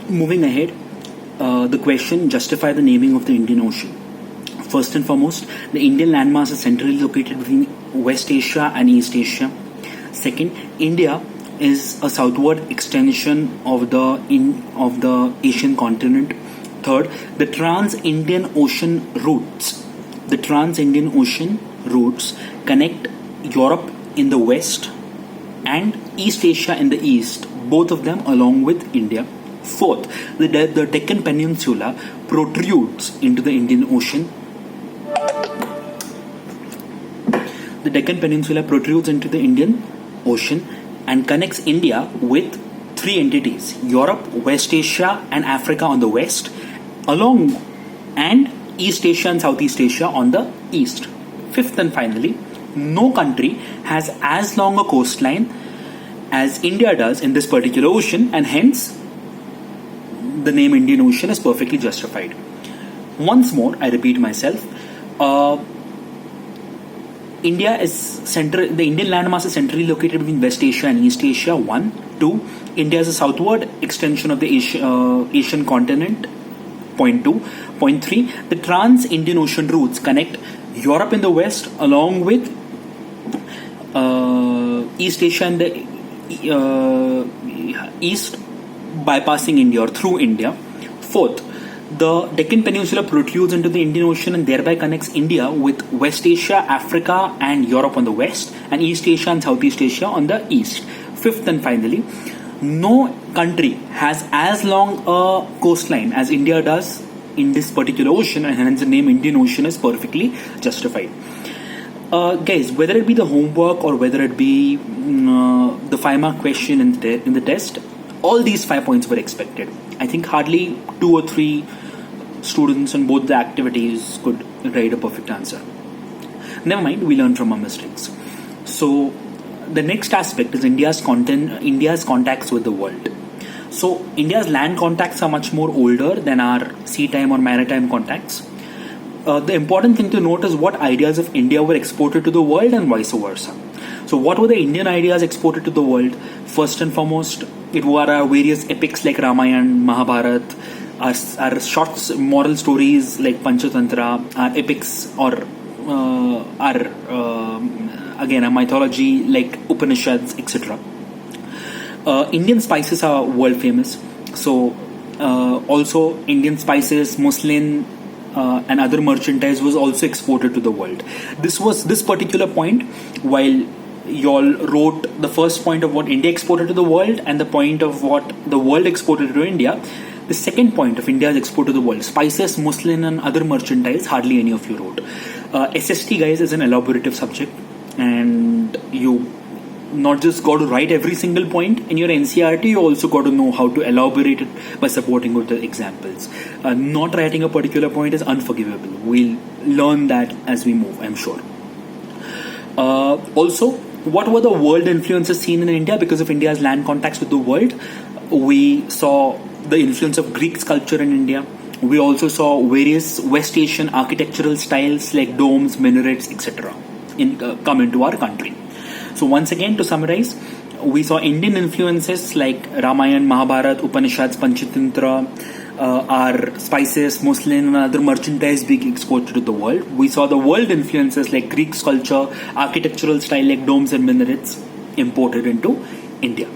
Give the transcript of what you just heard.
Moving ahead, the question: justify the naming of the Indian Ocean. First and foremost, the Indian landmass is centrally located between West Asia and East Asia. Second, India is a southward extension of the Asian continent. Third, the Trans-Indian Ocean routes connect Europe in the west and East Asia in the east, both of them along with India. Fourth, the Deccan Peninsula protrudes into the Indian Ocean. The Deccan Peninsula protrudes into the Indian Ocean and connects India with three entities: Europe, West Asia, and Africa on the west, and East Asia and Southeast Asia on the east. Fifth and finally, no country has as long a coastline as India does in this particular ocean, and hence the name Indian Ocean is perfectly justified. Once more, I repeat myself. The Indian landmass is centrally located between West Asia and East Asia. 1. 2. India is a southward extension of the Asian continent. Point 2. Point 3. The Trans-Indian Ocean routes connect Europe in the west along with East Asia and the east, bypassing India or through India. Fourth, the Deccan Peninsula protrudes into the Indian Ocean and thereby connects India with West Asia, Africa, and Europe on the west, and East Asia and Southeast Asia on the east. Fifth and finally, no country has as long a coastline as India does in this particular ocean, and hence the name Indian Ocean is perfectly justified. Guys, whether it be the homework or whether it be the 5-mark question in the test, all these 5 points were expected. I think hardly 2 or 3 students on both the activities could write a perfect answer. Never mind, we learn from our mistakes. So the next aspect is India's contacts with the world. So India's land contacts are much more older than our seatime or maritime contacts. The important thing to note is what ideas of India were exported to the world and vice versa. So what were the Indian ideas exported to the world? First and foremost, it were our various epics like Ramayana, Mahabharata, our short moral stories like Panchatantra, our epics or our mythology like Upanishads, etc. Indian spices are world famous. So also Indian spices, muslin, and other merchandise was also exported to the world. This particular point, while y'all wrote the first point of what India exported to the world and the point of what the world exported to India, the second point of India's export to the world, spices, muslin, and other merchandise, hardly any of you wrote. SST, guys, is an elaborative subject, and you not just got to write every single point in your NCERT, you also got to know how to elaborate it by supporting with the examples. Not writing a particular point is unforgivable. We'll learn that as we move, I'm sure. Also, what were the world influences seen in India because of India's land contacts with the world? We saw the influence of Greek sculpture in India. We also saw various West Asian architectural styles like domes, minarets, etc. come into our country. So once again, to summarize, we saw Indian influences like Ramayana, Mahabharata, Upanishads, Panchatantra, our spices, muslin, and other merchandise being exported to the world. We saw the world influences like Greek sculpture, architectural style like domes and minarets imported into India.